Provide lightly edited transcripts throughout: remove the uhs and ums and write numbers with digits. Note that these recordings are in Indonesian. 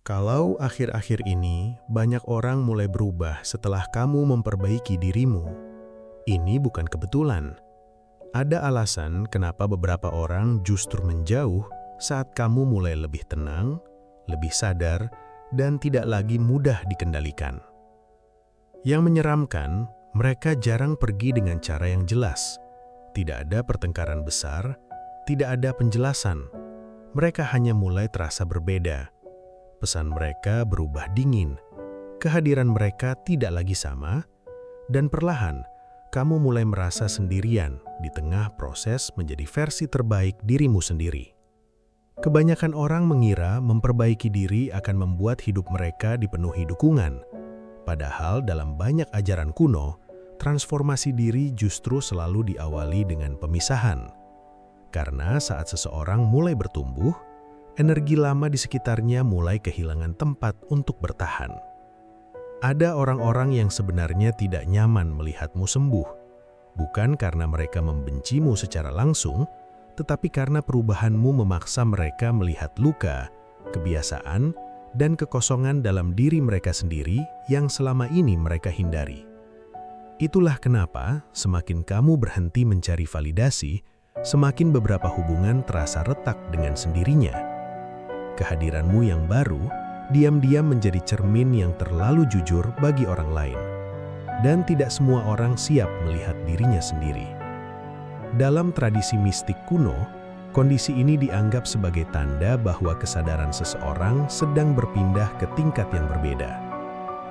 Kalau akhir-akhir ini banyak orang mulai berubah setelah kamu memperbaiki dirimu, ini bukan kebetulan. Ada alasan kenapa beberapa orang justru menjauh saat kamu mulai lebih tenang, lebih sadar, dan tidak lagi mudah dikendalikan. Yang menyeramkan, mereka jarang pergi dengan cara yang jelas. Tidak ada pertengkaran besar, tidak ada penjelasan. Mereka hanya mulai terasa berbeda. Pesan mereka berubah dingin, kehadiran mereka tidak lagi sama, dan perlahan kamu mulai merasa sendirian di tengah proses menjadi versi terbaik dirimu sendiri. Kebanyakan orang mengira memperbaiki diri akan membuat hidup mereka dipenuhi dukungan, padahal dalam banyak ajaran kuno, transformasi diri justru selalu diawali dengan pemisahan. Karena saat seseorang mulai bertumbuh, energi lama di sekitarnya mulai kehilangan tempat untuk bertahan. Ada orang-orang yang sebenarnya tidak nyaman melihatmu sembuh, bukan karena mereka membencimu secara langsung, tetapi karena perubahanmu memaksa mereka melihat luka, kebiasaan, dan kekosongan dalam diri mereka sendiri yang selama ini mereka hindari. Itulah kenapa semakin kamu berhenti mencari validasi, semakin beberapa hubungan terasa retak dengan sendirinya. Kehadiranmu yang baru, diam-diam menjadi cermin yang terlalu jujur bagi orang lain. Dan tidak semua orang siap melihat dirinya sendiri. Dalam tradisi mistik kuno, kondisi ini dianggap sebagai tanda bahwa kesadaran seseorang sedang berpindah ke tingkat yang berbeda.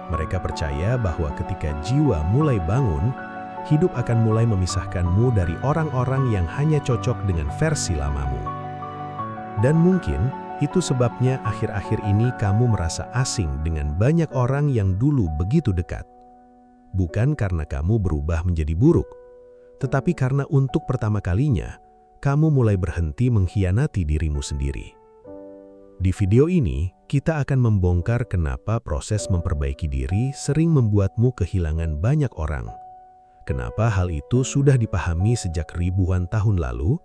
Mereka percaya bahwa ketika jiwa mulai bangun, hidup akan mulai memisahkanmu dari orang-orang yang hanya cocok dengan versi lamamu. Dan mungkin itu sebabnya akhir-akhir ini kamu merasa asing dengan banyak orang yang dulu begitu dekat. Bukan karena kamu berubah menjadi buruk, tetapi karena untuk pertama kalinya, kamu mulai berhenti mengkhianati dirimu sendiri. Di video ini, kita akan membongkar kenapa proses memperbaiki diri sering membuatmu kehilangan banyak orang. Kenapa hal itu sudah dipahami sejak ribuan tahun lalu,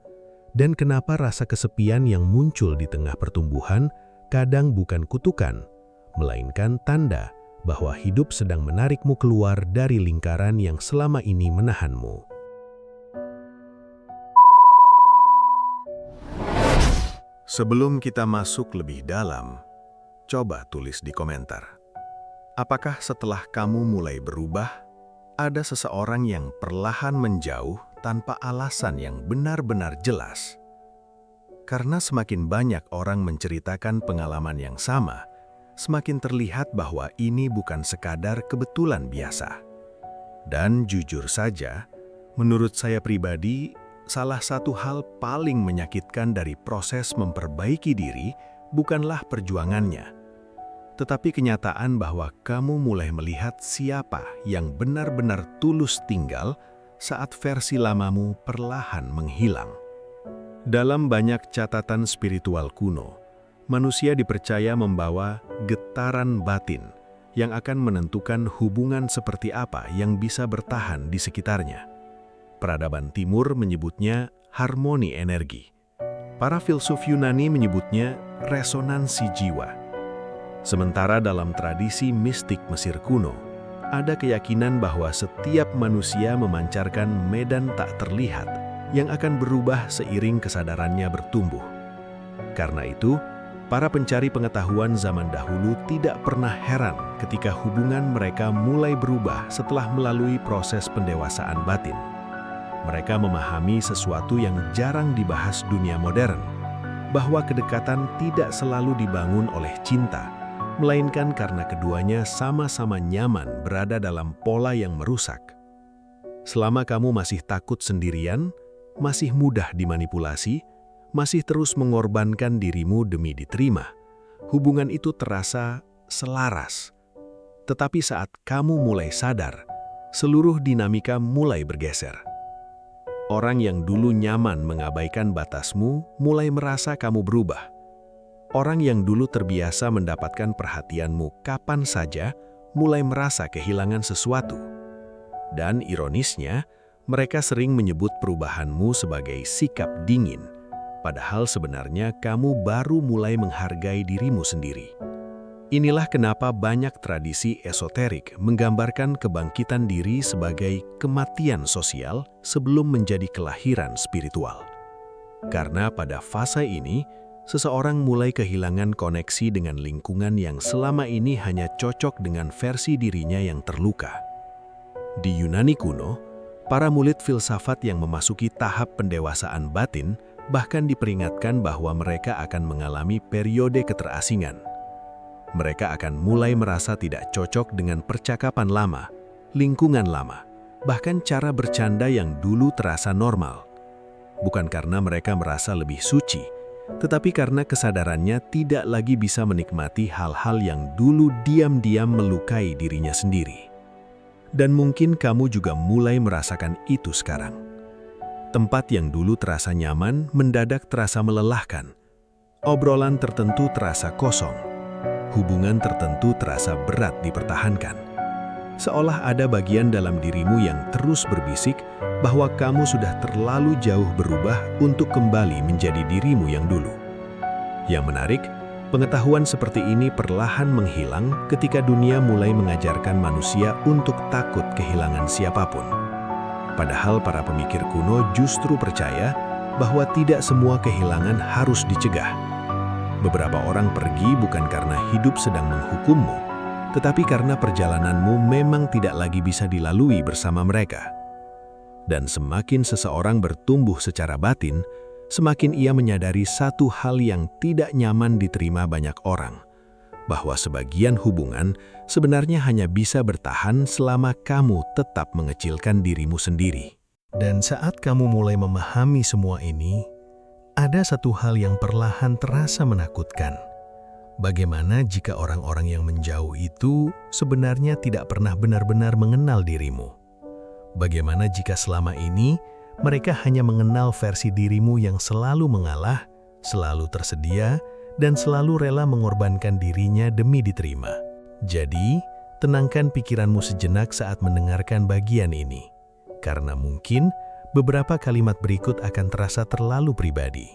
dan kenapa rasa kesepian yang muncul di tengah pertumbuhan kadang bukan kutukan, melainkan tanda bahwa hidup sedang menarikmu keluar dari lingkaran yang selama ini menahanmu. Sebelum kita masuk lebih dalam, coba tulis di komentar. Apakah setelah kamu mulai berubah, ada seseorang yang perlahan menjauh tanpa alasan yang benar-benar jelas? Karena semakin banyak orang menceritakan pengalaman yang sama, semakin terlihat bahwa ini bukan sekadar kebetulan biasa. Dan jujur saja, menurut saya pribadi, salah satu hal paling menyakitkan dari proses memperbaiki diri bukanlah perjuangannya, tetapi kenyataan bahwa kamu mulai melihat siapa yang benar-benar tulus tinggal saat versi lamamu perlahan menghilang. Dalam banyak catatan spiritual kuno, manusia dipercaya membawa getaran batin yang akan menentukan hubungan seperti apa yang bisa bertahan di sekitarnya. Peradaban Timur menyebutnya harmoni energi. Para filsuf Yunani menyebutnya resonansi jiwa. Sementara dalam tradisi mistik Mesir kuno, ada keyakinan bahwa setiap manusia memancarkan medan tak terlihat yang akan berubah seiring kesadarannya bertumbuh. Karena itu, para pencari pengetahuan zaman dahulu tidak pernah heran ketika hubungan mereka mulai berubah setelah melalui proses pendewasaan batin. Mereka memahami sesuatu yang jarang dibahas dunia modern, bahwa kedekatan tidak selalu dibangun oleh cinta, melainkan karena keduanya sama-sama nyaman berada dalam pola yang merusak. Selama kamu masih takut sendirian, masih mudah dimanipulasi, masih terus mengorbankan dirimu demi diterima, hubungan itu terasa selaras. Tetapi saat kamu mulai sadar, seluruh dinamika mulai bergeser. Orang yang dulu nyaman mengabaikan batasmu mulai merasa kamu berubah. Orang yang dulu terbiasa mendapatkan perhatianmu kapan saja mulai merasa kehilangan sesuatu. Dan ironisnya, mereka sering menyebut perubahanmu sebagai sikap dingin, padahal sebenarnya kamu baru mulai menghargai dirimu sendiri. Inilah kenapa banyak tradisi esoterik menggambarkan kebangkitan diri sebagai kematian sosial sebelum menjadi kelahiran spiritual. Karena pada fase ini, seseorang mulai kehilangan koneksi dengan lingkungan yang selama ini hanya cocok dengan versi dirinya yang terluka. Di Yunani kuno, para murid filsafat yang memasuki tahap pendewasaan batin bahkan diperingatkan bahwa mereka akan mengalami periode keterasingan. Mereka akan mulai merasa tidak cocok dengan percakapan lama, lingkungan lama, bahkan cara bercanda yang dulu terasa normal. Bukan karena mereka merasa lebih suci, tetapi karena kesadarannya tidak lagi bisa menikmati hal-hal yang dulu diam-diam melukai dirinya sendiri. Dan mungkin kamu juga mulai merasakan itu sekarang. Tempat yang dulu terasa nyaman mendadak terasa melelahkan. Obrolan tertentu terasa kosong. Hubungan tertentu terasa berat dipertahankan. Seolah ada bagian dalam dirimu yang terus berbisik bahwa kamu sudah terlalu jauh berubah untuk kembali menjadi dirimu yang dulu. Yang menarik, pengetahuan seperti ini perlahan menghilang ketika dunia mulai mengajarkan manusia untuk takut kehilangan siapapun. Padahal para pemikir kuno justru percaya bahwa tidak semua kehilangan harus dicegah. Beberapa orang pergi bukan karena hidup sedang menghukummu, tetapi karena perjalananmu memang tidak lagi bisa dilalui bersama mereka. Dan semakin seseorang bertumbuh secara batin, semakin ia menyadari satu hal yang tidak nyaman diterima banyak orang, bahwa sebagian hubungan sebenarnya hanya bisa bertahan selama kamu tetap mengecilkan dirimu sendiri. Dan saat kamu mulai memahami semua ini, ada satu hal yang perlahan terasa menakutkan. Bagaimana jika orang-orang yang menjauh itu sebenarnya tidak pernah benar-benar mengenal dirimu? Bagaimana jika selama ini mereka hanya mengenal versi dirimu yang selalu mengalah, selalu tersedia, dan selalu rela mengorbankan dirinya demi diterima? Jadi, tenangkan pikiranmu sejenak saat mendengarkan bagian ini. Karena mungkin beberapa kalimat berikut akan terasa terlalu pribadi.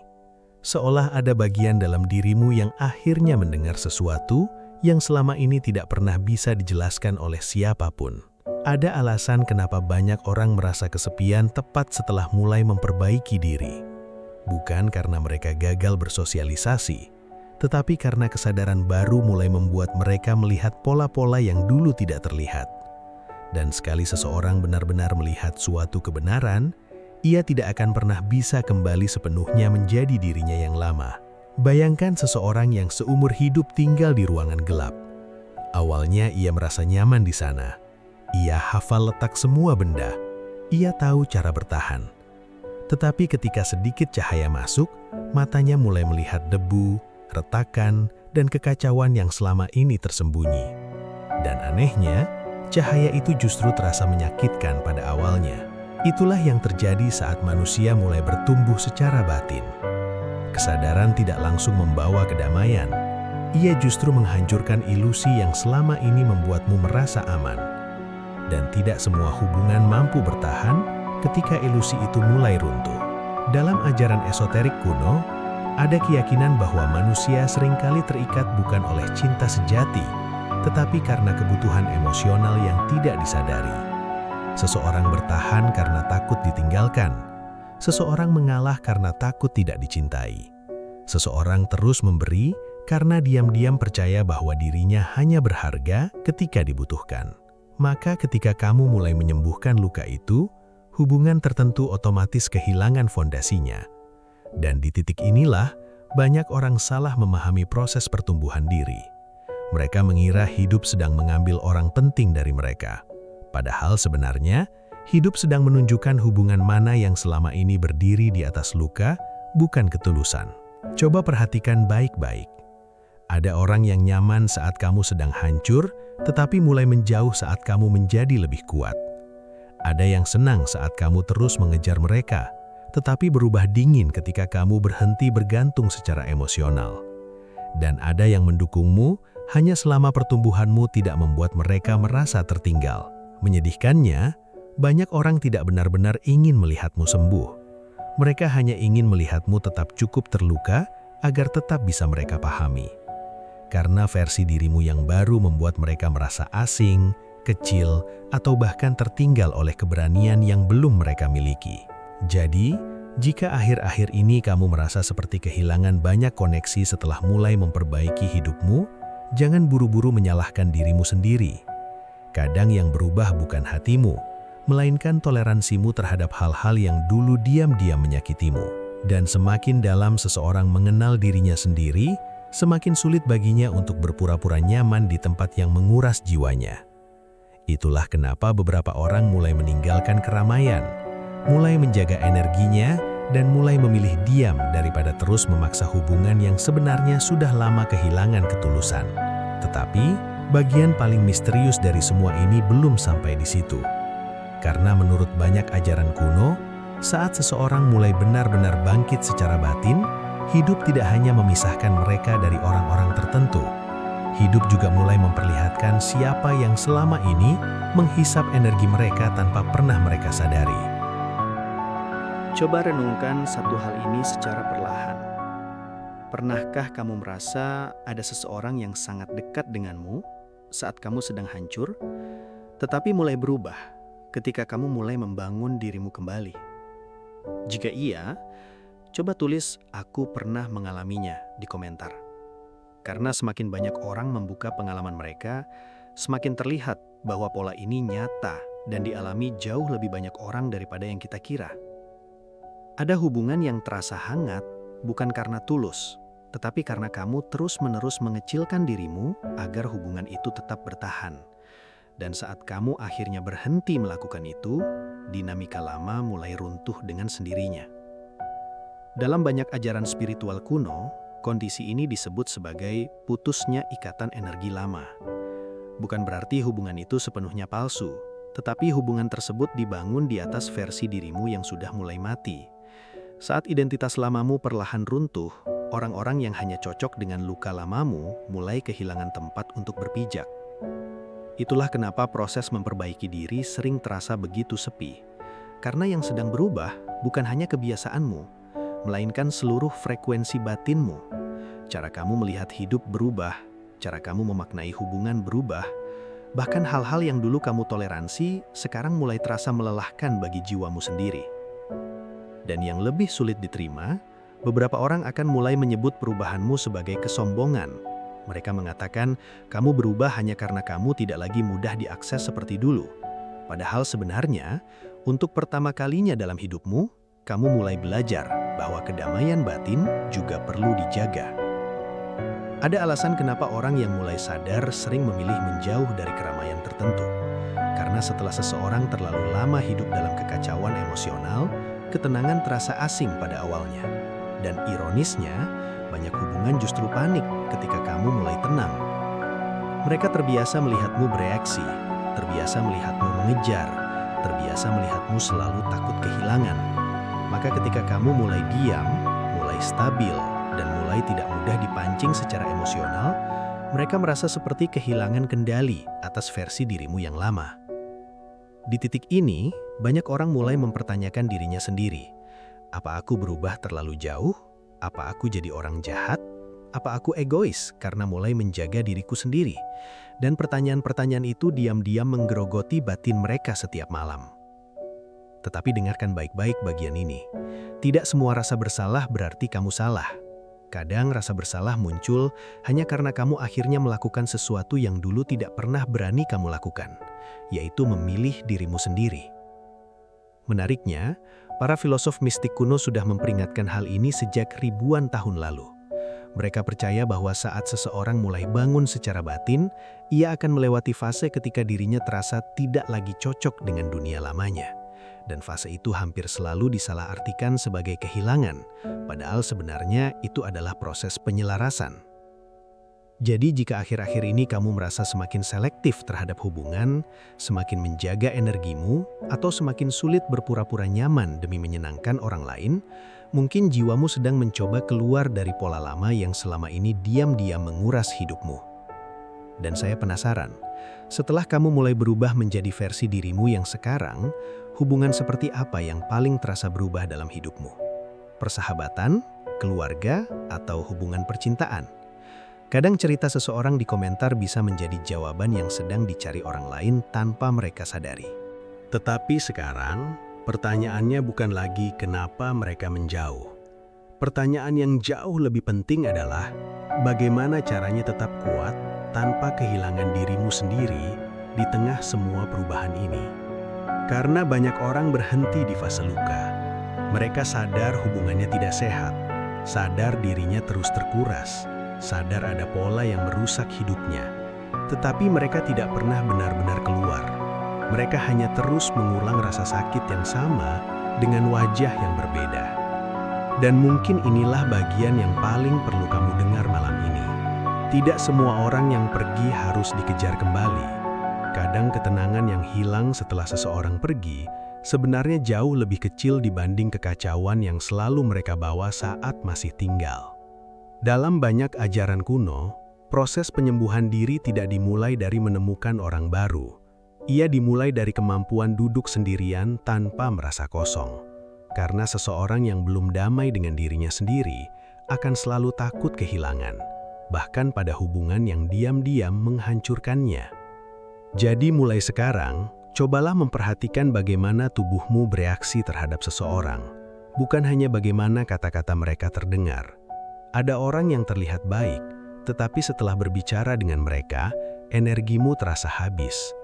Seolah ada bagian dalam dirimu yang akhirnya mendengar sesuatu yang selama ini tidak pernah bisa dijelaskan oleh siapapun. Ada alasan kenapa banyak orang merasa kesepian tepat setelah mulai memperbaiki diri. Bukan karena mereka gagal bersosialisasi, tetapi karena kesadaran baru mulai membuat mereka melihat pola-pola yang dulu tidak terlihat. Dan sekali seseorang benar-benar melihat suatu kebenaran, ia tidak akan pernah bisa kembali sepenuhnya menjadi dirinya yang lama. Bayangkan seseorang yang seumur hidup tinggal di ruangan gelap. Awalnya ia merasa nyaman di sana. Ia hafal letak semua benda. Ia tahu cara bertahan. Tetapi ketika sedikit cahaya masuk, matanya mulai melihat debu, retakan, dan kekacauan yang selama ini tersembunyi. Dan anehnya, cahaya itu justru terasa menyakitkan pada awalnya. Itulah yang terjadi saat manusia mulai bertumbuh secara batin. Kesadaran tidak langsung membawa kedamaian. Ia justru menghancurkan ilusi yang selama ini membuatmu merasa aman. Dan tidak semua hubungan mampu bertahan ketika ilusi itu mulai runtuh. Dalam ajaran esoterik kuno, ada keyakinan bahwa manusia seringkali terikat bukan oleh cinta sejati, tetapi karena kebutuhan emosional yang tidak disadari. Seseorang bertahan karena takut ditinggalkan. Seseorang mengalah karena takut tidak dicintai. Seseorang terus memberi karena diam-diam percaya bahwa dirinya hanya berharga ketika dibutuhkan. Maka ketika kamu mulai menyembuhkan luka itu, hubungan tertentu otomatis kehilangan fondasinya. Dan di titik inilah, banyak orang salah memahami proses pertumbuhan diri. Mereka mengira hidup sedang mengambil orang penting dari mereka. Padahal sebenarnya, hidup sedang menunjukkan hubungan mana yang selama ini berdiri di atas luka, bukan ketulusan. Coba perhatikan baik-baik. Ada orang yang nyaman saat kamu sedang hancur, tetapi mulai menjauh saat kamu menjadi lebih kuat. Ada yang senang saat kamu terus mengejar mereka, tetapi berubah dingin ketika kamu berhenti bergantung secara emosional. Dan ada yang mendukungmu hanya selama pertumbuhanmu tidak membuat mereka merasa tertinggal. Menyedihkannya, banyak orang tidak benar-benar ingin melihatmu sembuh. Mereka hanya ingin melihatmu tetap cukup terluka agar tetap bisa mereka pahami. karena versi dirimu yang baru membuat mereka merasa asing, kecil, atau bahkan tertinggal oleh keberanian yang belum mereka miliki. Jadi, jika akhir-akhir ini kamu merasa seperti kehilangan banyak koneksi setelah mulai memperbaiki hidupmu, jangan buru-buru menyalahkan dirimu sendiri. Kadang yang berubah bukan hatimu, melainkan toleransimu terhadap hal-hal yang dulu diam-diam menyakitimu. Dan semakin dalam seseorang mengenal dirinya sendiri, semakin sulit baginya untuk berpura-pura nyaman di tempat yang menguras jiwanya. Itulah kenapa beberapa orang mulai meninggalkan keramaian, mulai menjaga energinya, dan mulai memilih diam daripada terus memaksa hubungan yang sebenarnya sudah lama kehilangan ketulusan. Tetapi, bagian paling misterius dari semua ini belum sampai di situ. Karena menurut banyak ajaran kuno, saat seseorang mulai benar-benar bangkit secara batin, hidup tidak hanya memisahkan mereka dari orang-orang tertentu. Hidup juga mulai memperlihatkan siapa yang selama ini menghisap energi mereka tanpa pernah mereka sadari. Coba renungkan satu hal ini secara perlahan. Pernahkah kamu merasa ada seseorang yang sangat dekat denganmu saat kamu sedang hancur, tetapi mulai berubah ketika kamu mulai membangun dirimu kembali? Jika iya, coba tulis "aku pernah mengalaminya" di komentar. Karena semakin banyak orang membuka pengalaman mereka, semakin terlihat bahwa pola ini nyata dan dialami jauh lebih banyak orang daripada yang kita kira. Ada hubungan yang terasa hangat bukan karena tulus, tetapi karena kamu terus-menerus mengecilkan dirimu agar hubungan itu tetap bertahan. Dan saat kamu akhirnya berhenti melakukan itu, dinamika lama mulai runtuh dengan sendirinya. Dalam banyak ajaran spiritual kuno, kondisi ini disebut sebagai putusnya ikatan energi lama. Bukan berarti hubungan itu sepenuhnya palsu, tetapi hubungan tersebut dibangun di atas versi dirimu yang sudah mulai mati. Saat identitas lamamu perlahan runtuh, orang-orang yang hanya cocok dengan luka lamamu mulai kehilangan tempat untuk berpijak. Itulah kenapa proses memperbaiki diri sering terasa begitu sepi. Karena yang sedang berubah bukan hanya kebiasaanmu, melainkan seluruh frekuensi batinmu. Cara kamu melihat hidup berubah, cara kamu memaknai hubungan berubah, bahkan hal-hal yang dulu kamu toleransi sekarang mulai terasa melelahkan bagi jiwamu sendiri. Dan yang lebih sulit diterima, beberapa orang akan mulai menyebut perubahanmu sebagai kesombongan. Mereka mengatakan, kamu berubah hanya karena kamu tidak lagi mudah diakses seperti dulu. Padahal sebenarnya, untuk pertama kalinya dalam hidupmu, kamu mulai belajar bahwa kedamaian batin juga perlu dijaga. Ada alasan kenapa orang yang mulai sadar sering memilih menjauh dari keramaian tertentu. Karena setelah seseorang terlalu lama hidup dalam kekacauan emosional, ketenangan terasa asing pada awalnya. Dan ironisnya, banyak hubungan justru panik ketika kamu mulai tenang. Mereka terbiasa melihatmu bereaksi, terbiasa melihatmu mengejar, terbiasa melihatmu selalu takut kehilangan. Maka ketika kamu mulai diam, mulai stabil, dan mulai tidak mudah dipancing secara emosional, mereka merasa seperti kehilangan kendali atas versi dirimu yang lama. Di titik ini, banyak orang mulai mempertanyakan dirinya sendiri. Apa aku berubah terlalu jauh? Apa aku jadi orang jahat? Apa aku egois karena mulai menjaga diriku sendiri? Dan pertanyaan-pertanyaan itu diam-diam menggerogoti batin mereka setiap malam. Tetapi dengarkan baik-baik bagian ini. Tidak semua rasa bersalah berarti kamu salah. Kadang rasa bersalah muncul hanya karena kamu akhirnya melakukan sesuatu yang dulu tidak pernah berani kamu lakukan, yaitu memilih dirimu sendiri. Menariknya, para filosof mistik kuno sudah memperingatkan hal ini sejak ribuan tahun lalu. Mereka percaya bahwa saat seseorang mulai bangun secara batin, ia akan melewati fase ketika dirinya terasa tidak lagi cocok dengan dunia lamanya. Dan fase itu hampir selalu disalahartikan sebagai kehilangan, padahal sebenarnya itu adalah proses penyelarasan. Jadi jika akhir-akhir ini kamu merasa semakin selektif terhadap hubungan, semakin menjaga energimu, atau semakin sulit berpura-pura nyaman demi menyenangkan orang lain, mungkin jiwamu sedang mencoba keluar dari pola lama yang selama ini diam-diam menguras hidupmu. Dan saya penasaran, setelah kamu mulai berubah menjadi versi dirimu yang sekarang, hubungan seperti apa yang paling terasa berubah dalam hidupmu? Persahabatan, keluarga, atau hubungan percintaan? Kadang cerita seseorang di komentar bisa menjadi jawaban yang sedang dicari orang lain tanpa mereka sadari. Tetapi sekarang, pertanyaannya bukan lagi kenapa mereka menjauh. Pertanyaan yang jauh lebih penting adalah bagaimana caranya tetap kuat tanpa kehilangan dirimu sendiri di tengah semua perubahan ini. Karena banyak orang berhenti di fase luka. Mereka sadar hubungannya tidak sehat, sadar dirinya terus terkuras, sadar ada pola yang merusak hidupnya. Tetapi mereka tidak pernah benar-benar keluar. Mereka hanya terus mengulang rasa sakit yang sama dengan wajah yang berbeda. Dan mungkin inilah bagian yang paling perlu kamu dengar malam ini. Tidak semua orang yang pergi harus dikejar kembali. Kadang ketenangan yang hilang setelah seseorang pergi sebenarnya jauh lebih kecil dibanding kekacauan yang selalu mereka bawa saat masih tinggal. Dalam banyak ajaran kuno, proses penyembuhan diri tidak dimulai dari menemukan orang baru. Ia dimulai dari kemampuan duduk sendirian tanpa merasa kosong. Karena seseorang yang belum damai dengan dirinya sendiri akan selalu takut kehilangan, bahkan pada hubungan yang diam-diam menghancurkannya. Jadi mulai sekarang, cobalah memperhatikan bagaimana tubuhmu bereaksi terhadap seseorang, bukan hanya bagaimana kata-kata mereka terdengar. Ada orang yang terlihat baik, tetapi setelah berbicara dengan mereka, energimu terasa habis.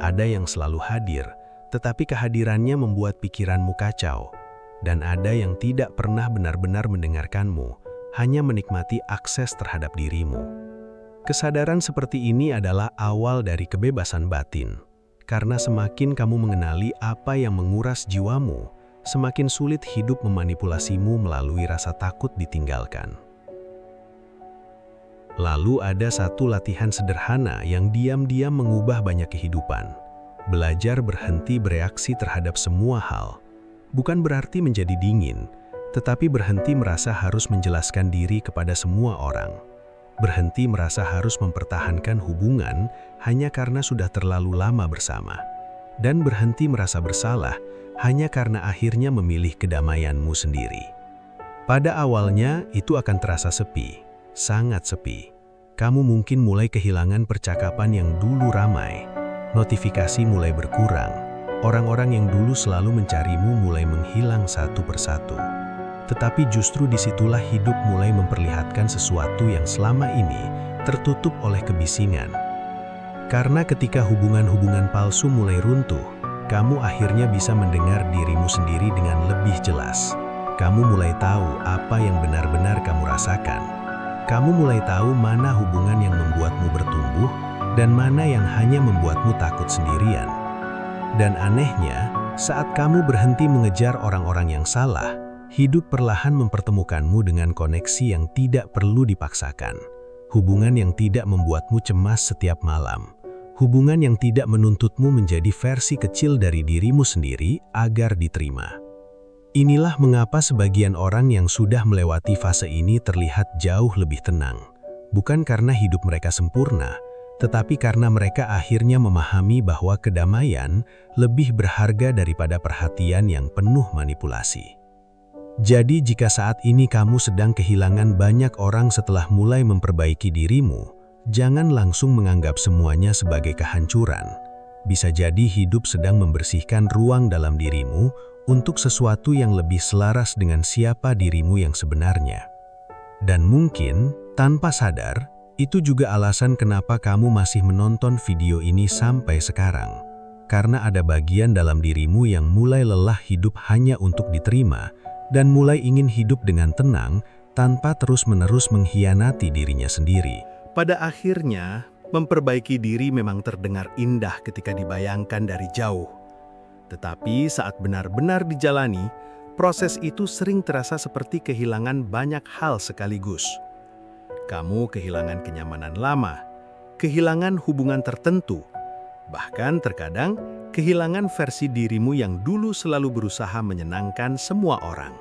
Ada yang selalu hadir, tetapi kehadirannya membuat pikiranmu kacau. Dan ada yang tidak pernah benar-benar mendengarkanmu, hanya menikmati akses terhadap dirimu. Kesadaran seperti ini adalah awal dari kebebasan batin. Karena semakin kamu mengenali apa yang menguras jiwamu, semakin sulit hidup memanipulasimu melalui rasa takut ditinggalkan. Lalu ada satu latihan sederhana yang diam-diam mengubah banyak kehidupan. Belajar berhenti bereaksi terhadap semua hal. Bukan berarti menjadi dingin, tetapi berhenti merasa harus menjelaskan diri kepada semua orang. Berhenti merasa harus mempertahankan hubungan hanya karena sudah terlalu lama bersama. Dan berhenti merasa bersalah hanya karena akhirnya memilih kedamaianmu sendiri. Pada awalnya itu akan terasa sepi, sangat sepi. Kamu mungkin mulai kehilangan percakapan yang dulu ramai. Notifikasi mulai berkurang. Orang-orang yang dulu selalu mencarimu mulai menghilang satu persatu. Tetapi justru disitulah hidup mulai memperlihatkan sesuatu yang selama ini tertutup oleh kebisingan. Karena ketika hubungan-hubungan palsu mulai runtuh, kamu akhirnya bisa mendengar dirimu sendiri dengan lebih jelas. Kamu mulai tahu apa yang benar-benar kamu rasakan. Kamu mulai tahu mana hubungan yang membuatmu bertumbuh dan mana yang hanya membuatmu takut sendirian. Dan anehnya, saat kamu berhenti mengejar orang-orang yang salah, hidup perlahan mempertemukanmu dengan koneksi yang tidak perlu dipaksakan. Hubungan yang tidak membuatmu cemas setiap malam. Hubungan yang tidak menuntutmu menjadi versi kecil dari dirimu sendiri agar diterima. Inilah mengapa sebagian orang yang sudah melewati fase ini terlihat jauh lebih tenang. Bukan karena hidup mereka sempurna, tetapi karena mereka akhirnya memahami bahwa kedamaian lebih berharga daripada perhatian yang penuh manipulasi. Jadi jika saat ini kamu sedang kehilangan banyak orang setelah mulai memperbaiki dirimu, jangan langsung menganggap semuanya sebagai kehancuran. Bisa jadi hidup sedang membersihkan ruang dalam dirimu untuk sesuatu yang lebih selaras dengan siapa dirimu yang sebenarnya. Dan mungkin, tanpa sadar, itu juga alasan kenapa kamu masih menonton video ini sampai sekarang. Karena ada bagian dalam dirimu yang mulai lelah hidup hanya untuk diterima, dan mulai ingin hidup dengan tenang tanpa terus-menerus mengkhianati dirinya sendiri. Pada akhirnya, memperbaiki diri memang terdengar indah ketika dibayangkan dari jauh. Tetapi saat benar-benar dijalani, proses itu sering terasa seperti kehilangan banyak hal sekaligus. Kamu kehilangan kenyamanan lama, kehilangan hubungan tertentu, bahkan terkadang kehilangan versi dirimu yang dulu selalu berusaha menyenangkan semua orang.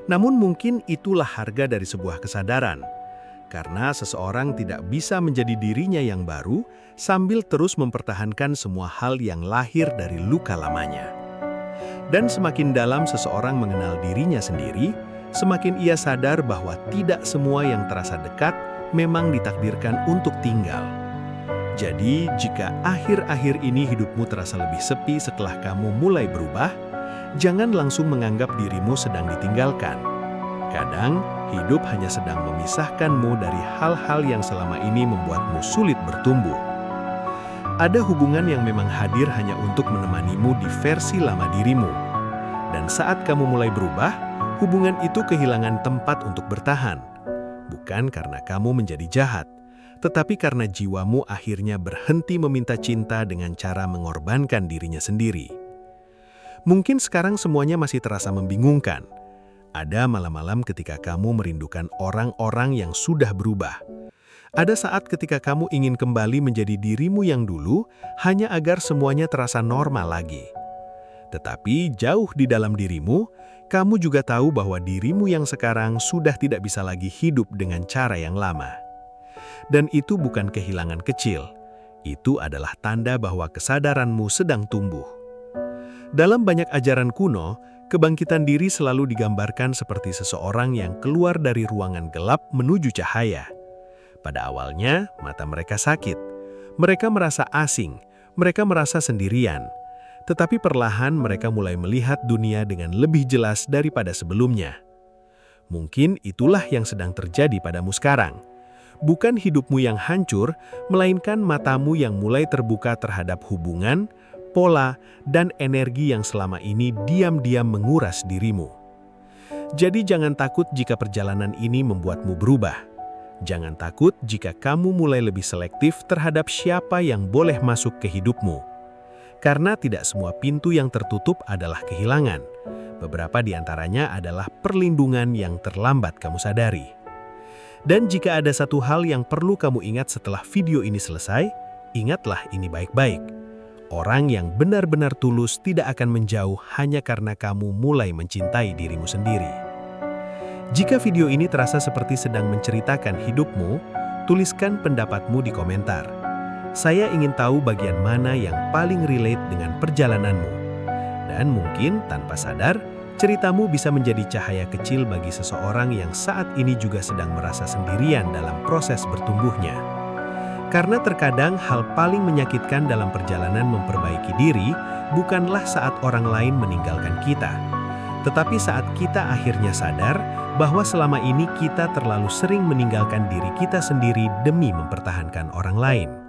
Namun mungkin itulah harga dari sebuah kesadaran, karena seseorang tidak bisa menjadi dirinya yang baru sambil terus mempertahankan semua hal yang lahir dari luka lamanya. Dan semakin dalam seseorang mengenal dirinya sendiri, semakin ia sadar bahwa tidak semua yang terasa dekat memang ditakdirkan untuk tinggal. Jadi, jika akhir-akhir ini hidupmu terasa lebih sepi setelah kamu mulai berubah, jangan langsung menganggap dirimu sedang ditinggalkan. Kadang, hidup hanya sedang memisahkanmu dari hal-hal yang selama ini membuatmu sulit bertumbuh. Ada hubungan yang memang hadir hanya untuk menemanimu di versi lama dirimu. Dan saat kamu mulai berubah, hubungan itu kehilangan tempat untuk bertahan. Bukan karena kamu menjadi jahat, tetapi karena jiwamu akhirnya berhenti meminta cinta dengan cara mengorbankan dirinya sendiri. Mungkin sekarang semuanya masih terasa membingungkan. Ada malam-malam ketika kamu merindukan orang-orang yang sudah berubah. Ada saat ketika kamu ingin kembali menjadi dirimu yang dulu, hanya agar semuanya terasa normal lagi. Tetapi jauh di dalam dirimu, kamu juga tahu bahwa dirimu yang sekarang sudah tidak bisa lagi hidup dengan cara yang lama. Dan itu bukan kehilangan kecil. Itu adalah tanda bahwa kesadaranmu sedang tumbuh. Dalam banyak ajaran kuno, kebangkitan diri selalu digambarkan seperti seseorang yang keluar dari ruangan gelap menuju cahaya. Pada awalnya, mata mereka sakit. Mereka merasa asing, mereka merasa sendirian. Tetapi perlahan mereka mulai melihat dunia dengan lebih jelas daripada sebelumnya. Mungkin itulah yang sedang terjadi padamu sekarang. Bukan hidupmu yang hancur, melainkan matamu yang mulai terbuka terhadap hubungan, pola, dan energi yang selama ini diam-diam menguras dirimu. Jadi jangan takut jika perjalanan ini membuatmu berubah. Jangan takut jika kamu mulai lebih selektif terhadap siapa yang boleh masuk ke hidupmu. Karena tidak semua pintu yang tertutup adalah kehilangan. Beberapa di antaranya adalah perlindungan yang terlambat kamu sadari. Dan jika ada satu hal yang perlu kamu ingat setelah video ini selesai, ingatlah ini baik-baik. Orang yang benar-benar tulus tidak akan menjauh hanya karena kamu mulai mencintai dirimu sendiri. Jika video ini terasa seperti sedang menceritakan hidupmu, tuliskan pendapatmu di komentar. Saya ingin tahu bagian mana yang paling relate dengan perjalananmu. Dan mungkin tanpa sadar, ceritamu bisa menjadi cahaya kecil bagi seseorang yang saat ini juga sedang merasa sendirian dalam proses bertumbuhnya. Karena terkadang hal paling menyakitkan dalam perjalanan memperbaiki diri bukanlah saat orang lain meninggalkan kita, tetapi saat kita akhirnya sadar bahwa selama ini kita terlalu sering meninggalkan diri kita sendiri demi mempertahankan orang lain.